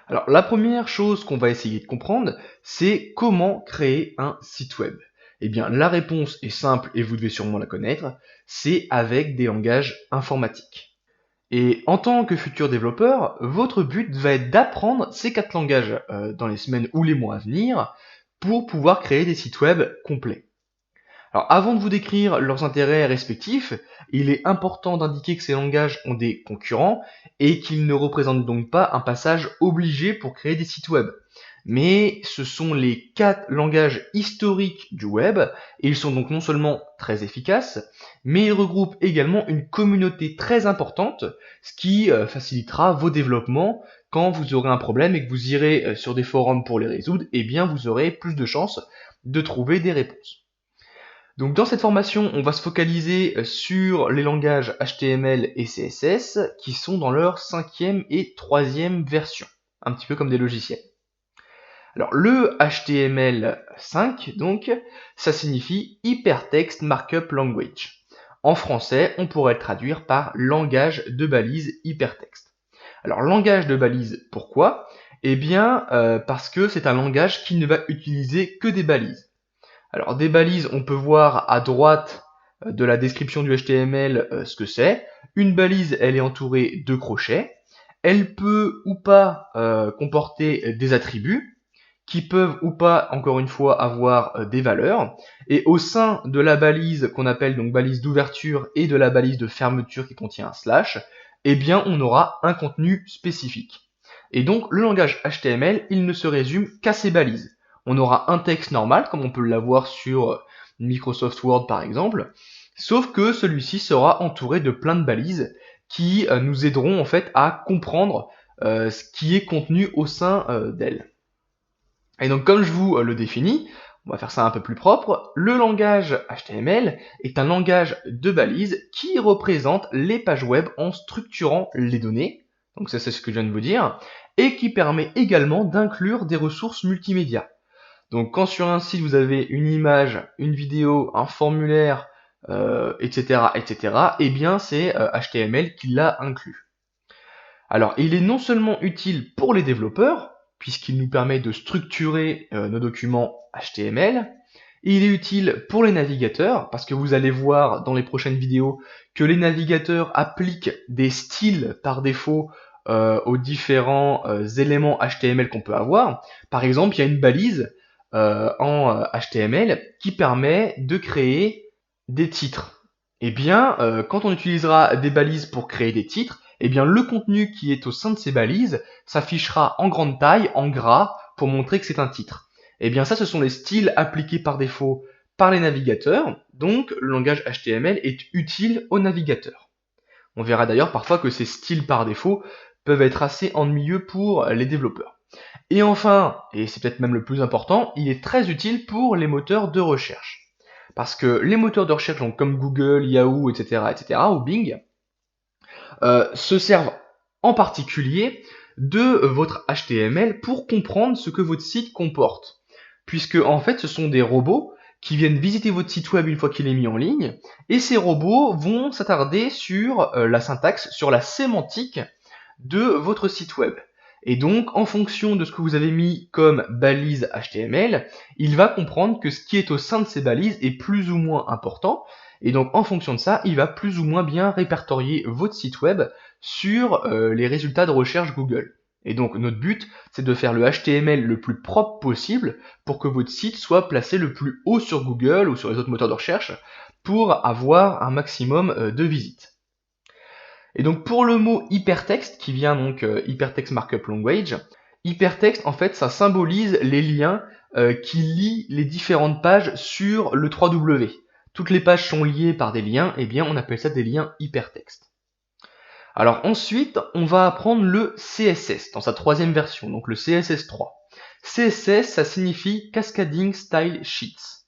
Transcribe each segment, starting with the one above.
Alors, la première chose qu'on va essayer de comprendre, c'est comment créer un site web. Eh bien, la réponse est simple et vous devez sûrement la connaître, c'est avec des langages informatiques. Et en tant que futur développeur, votre but va être d'apprendre ces 4 langages dans les semaines ou les mois à venir pour pouvoir créer des sites web complets. Alors, avant de vous décrire leurs intérêts respectifs, il est important d'indiquer que ces langages ont des concurrents et qu'ils ne représentent donc pas un passage obligé pour créer des sites web. Mais ce sont les 4 langages historiques du web et ils sont donc non seulement très efficaces, mais ils regroupent également une communauté très importante, ce qui facilitera vos développements quand vous aurez un problème et que vous irez sur des forums pour les résoudre, eh bien vous aurez plus de chances de trouver des réponses. Donc dans cette formation, on va se focaliser sur les langages HTML et CSS qui sont dans leur 5e et 3e version, un petit peu comme des logiciels. Alors le HTML5, donc, ça signifie Hypertext Markup Language. En français, on pourrait le traduire par langage de balise hypertexte. Alors langage de balise, pourquoi? Eh bien parce que c'est un langage qui ne va utiliser que des balises. Alors des balises, on peut voir à droite de la description du HTML ce que c'est. Une balise, elle est entourée de crochets. Elle peut ou pas comporter des attributs qui peuvent ou pas, encore une fois, avoir des valeurs. Et au sein de la balise qu'on appelle donc balise d'ouverture et de la balise de fermeture qui contient un slash, eh bien on aura un contenu spécifique. Et donc le langage HTML, il ne se résume qu'à ces balises. On aura un texte normal, comme on peut l'avoir sur Microsoft Word par exemple, sauf que celui-ci sera entouré de plein de balises qui nous aideront en fait à comprendre ce qui est contenu au sein d'elle. Et donc comme je vous le définis, on va faire ça un peu plus propre, le langage HTML est un langage de balise qui représente les pages web en structurant les données, donc ça c'est ce que je viens de vous dire, et qui permet également d'inclure des ressources multimédia. Donc quand sur un site vous avez une image, une vidéo, un formulaire, etc., eh bien c'est HTML qui l'a inclus. Alors il est non seulement utile pour les développeurs, puisqu'il nous permet de structurer nos documents HTML, il est utile pour les navigateurs, parce que vous allez voir dans les prochaines vidéos que les navigateurs appliquent des styles par défaut aux différents éléments HTML qu'on peut avoir. Par exemple, il y a une balise en HTML qui permet de créer des titres. Eh bien, quand on utilisera des balises pour créer des titres, eh bien le contenu qui est au sein de ces balises s'affichera en grande taille, en gras, pour montrer que c'est un titre. Eh bien ça, ce sont les styles appliqués par défaut par les navigateurs, donc le langage HTML est utile aux navigateurs. On verra d'ailleurs parfois que ces styles par défaut peuvent être assez ennuyeux pour les développeurs. Et enfin, et c'est peut-être même le plus important, il est très utile pour les moteurs de recherche. Parce que les moteurs de recherche, donc comme Google, Yahoo, etc., ou Bing, se servent en particulier de votre HTML pour comprendre ce que votre site comporte. Puisque en fait ce sont des robots qui viennent visiter votre site web une fois qu'il est mis en ligne, et ces robots vont s'attarder sur la syntaxe, sur la sémantique de votre site web. Et donc, en fonction de ce que vous avez mis comme balise HTML, il va comprendre que ce qui est au sein de ces balises est plus ou moins important, et donc en fonction de ça, il va plus ou moins bien répertorier votre site web sur les résultats de recherche Google. Et donc notre but, c'est de faire le HTML le plus propre possible pour que votre site soit placé le plus haut sur Google ou sur les autres moteurs de recherche pour avoir un maximum de visites. Et donc pour le mot hypertexte, qui vient donc Hypertext Markup Language, hypertexte en fait ça symbolise les liens qui lient les différentes pages sur le 3W. Toutes les pages sont liées par des liens, et bien on appelle ça des liens hypertexte. Alors ensuite, on va apprendre le CSS dans sa 3e version, donc le CSS3. CSS, ça signifie Cascading Style Sheets,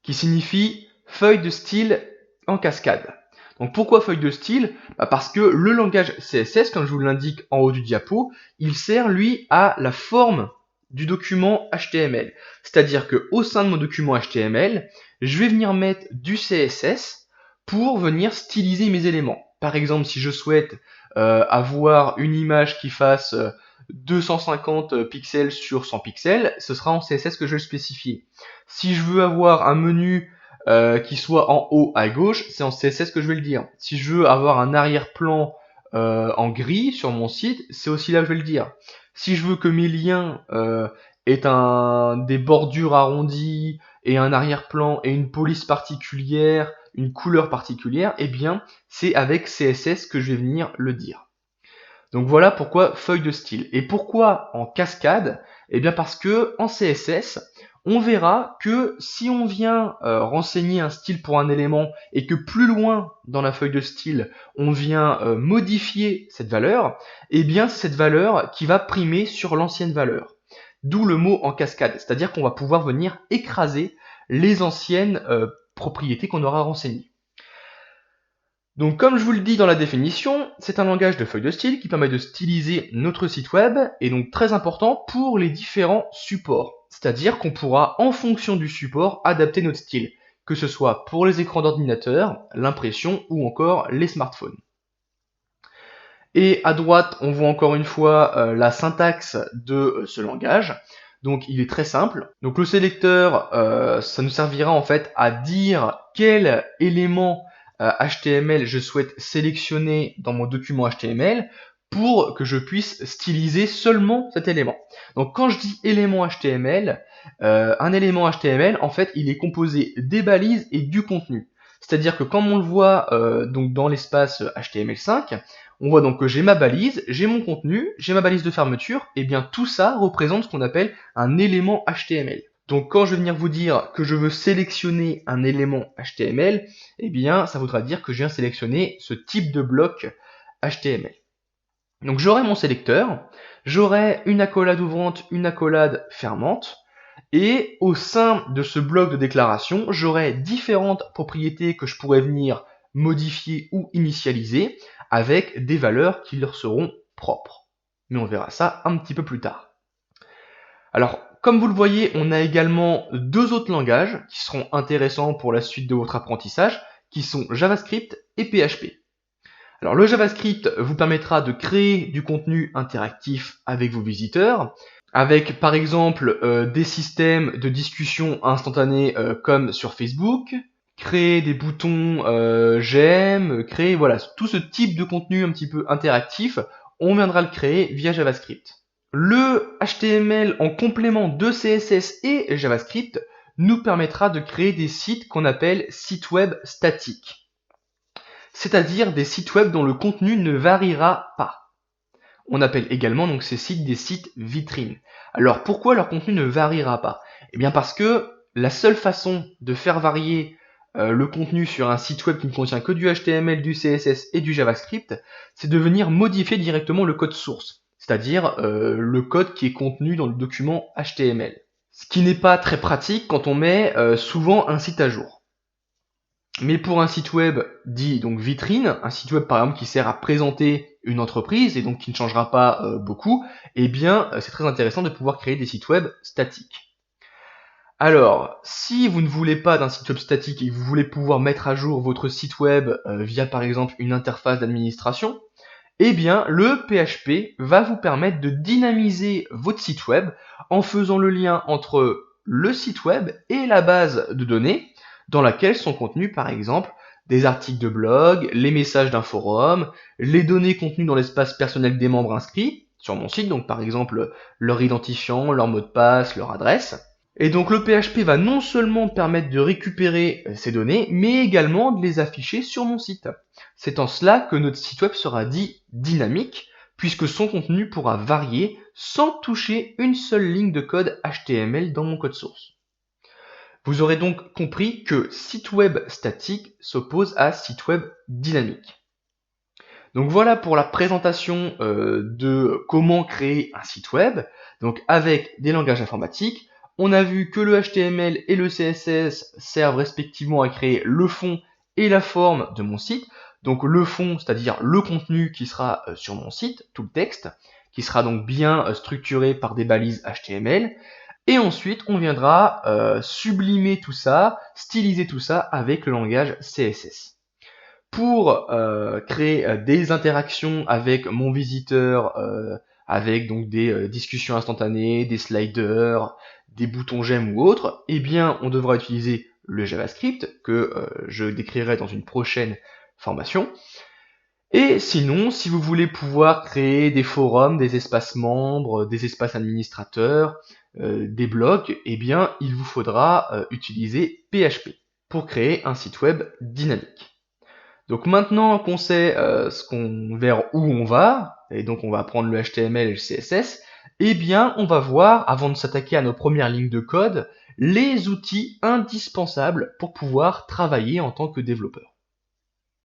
qui signifie feuille de style en cascade. Donc pourquoi feuille de style? Parce que le langage CSS, comme je vous l'indique en haut du diapo, il sert lui à la forme du document HTML. C'est-à-dire qu'au sein de mon document HTML, je vais venir mettre du CSS pour venir styliser mes éléments. Par exemple, si je souhaite avoir une image qui fasse 250 pixels sur 100 pixels, ce sera en CSS que je vais le spécifier. Si je veux avoir un menu qui soit en haut à gauche, c'est en CSS que je vais le dire. Si je veux avoir un arrière-plan en gris sur mon site, c'est aussi là que je vais le dire. Si je veux que mes liens aient des bordures arrondies et un arrière-plan et une police particulière, une couleur particulière, eh bien c'est avec CSS que je vais venir le dire. Donc voilà pourquoi feuille de style. Et pourquoi en cascade? Eh bien parce que en CSS, on verra que si on vient renseigner un style pour un élément et que plus loin dans la feuille de style, on vient modifier cette valeur, eh bien c'est cette valeur qui va primer sur l'ancienne valeur. D'où le mot en cascade, c'est-à-dire qu'on va pouvoir venir écraser les anciennes propriétés qu'on aura renseignées. Donc comme je vous le dis dans la définition, c'est un langage de feuille de style qui permet de styliser notre site web et donc très important pour les différents supports. C'est-à-dire qu'on pourra en fonction du support adapter notre style, que ce soit pour les écrans d'ordinateur, l'impression ou encore les smartphones. Et à droite, on voit encore une fois la syntaxe de ce langage. Donc il est très simple. Donc le sélecteur, ça nous servira en fait à dire quel élément HTML je souhaite sélectionner dans mon document HTML pour que je puisse styliser seulement cet élément. Donc quand je dis élément HTML, un élément HTML, en fait, il est composé des balises et du contenu. C'est-à-dire que comme on le voit donc dans l'espace HTML5, on voit donc que j'ai ma balise, j'ai mon contenu, j'ai ma balise de fermeture, et bien tout ça représente ce qu'on appelle un élément HTML. Donc quand je vais venir vous dire que je veux sélectionner un élément HTML, eh bien ça voudra dire que je viens sélectionner ce type de bloc HTML. Donc j'aurai mon sélecteur, j'aurai une accolade ouvrante, une accolade fermante, et au sein de ce bloc de déclaration, j'aurai différentes propriétés que je pourrais venir modifier ou initialiser avec des valeurs qui leur seront propres. Mais on verra ça un petit peu plus tard. Alors, comme vous le voyez, on a également deux autres langages qui seront intéressants pour la suite de votre apprentissage, qui sont JavaScript et PHP. Alors, le JavaScript vous permettra de créer du contenu interactif avec vos visiteurs, avec par exemple des systèmes de discussion instantanée comme sur Facebook, créer des boutons j'aime, créer voilà tout ce type de contenu un petit peu interactif, on viendra le créer via JavaScript. Le HTML en complément de CSS et JavaScript nous permettra de créer des sites qu'on appelle sites web statiques, c'est-à-dire des sites web dont le contenu ne variera pas. On appelle également donc ces sites des sites vitrines. Alors pourquoi leur contenu ne variera pas? Eh bien parce que la seule façon de faire varier le contenu sur un site web qui ne contient que du HTML, du CSS et du JavaScript, c'est de venir modifier directement le code source, c'est-à-dire le code qui est contenu dans le document HTML. Ce qui n'est pas très pratique quand on met souvent un site à jour. Mais pour un site web dit donc vitrine, un site web par exemple qui sert à présenter une entreprise et donc qui ne changera pas beaucoup, eh bien c'est très intéressant de pouvoir créer des sites web statiques. Alors, si vous ne voulez pas d'un site web statique et que vous voulez pouvoir mettre à jour votre site web via par exemple une interface d'administration, eh bien le PHP va vous permettre de dynamiser votre site web en faisant le lien entre le site web et la base de données dans laquelle sont contenus par exemple des articles de blog, les messages d'un forum, les données contenues dans l'espace personnel des membres inscrits sur mon site, donc par exemple leur identifiant, leur mot de passe, leur adresse. Et donc le PHP va non seulement permettre de récupérer ces données, mais également de les afficher sur mon site. C'est en cela que notre site web sera dit dynamique, puisque son contenu pourra varier sans toucher une seule ligne de code HTML dans mon code source. Vous aurez donc compris que site web statique s'oppose à site web dynamique. Donc voilà pour la présentation de comment créer un site web, donc avec des langages informatiques. On a vu que le HTML et le CSS servent respectivement à créer le fond et la forme de mon site. Donc le fond, c'est-à-dire le contenu qui sera sur mon site, tout le texte, qui sera donc bien structuré par des balises HTML. Et ensuite, on viendra sublimer tout ça, styliser tout ça avec le langage CSS. Pour créer des interactions avec mon visiteur avec donc des discussions instantanées, des sliders, des boutons j'aime ou autres, eh bien on devra utiliser le JavaScript que je décrirai dans une prochaine formation. Et sinon, si vous voulez pouvoir créer des forums, des espaces membres, des espaces administrateurs, des blogs, eh bien il vous faudra utiliser PHP pour créer un site web dynamique. Donc maintenant qu'on sait vers où on va, et donc on va apprendre le HTML et le CSS, eh bien on va voir, avant de s'attaquer à nos premières lignes de code, les outils indispensables pour pouvoir travailler en tant que développeur.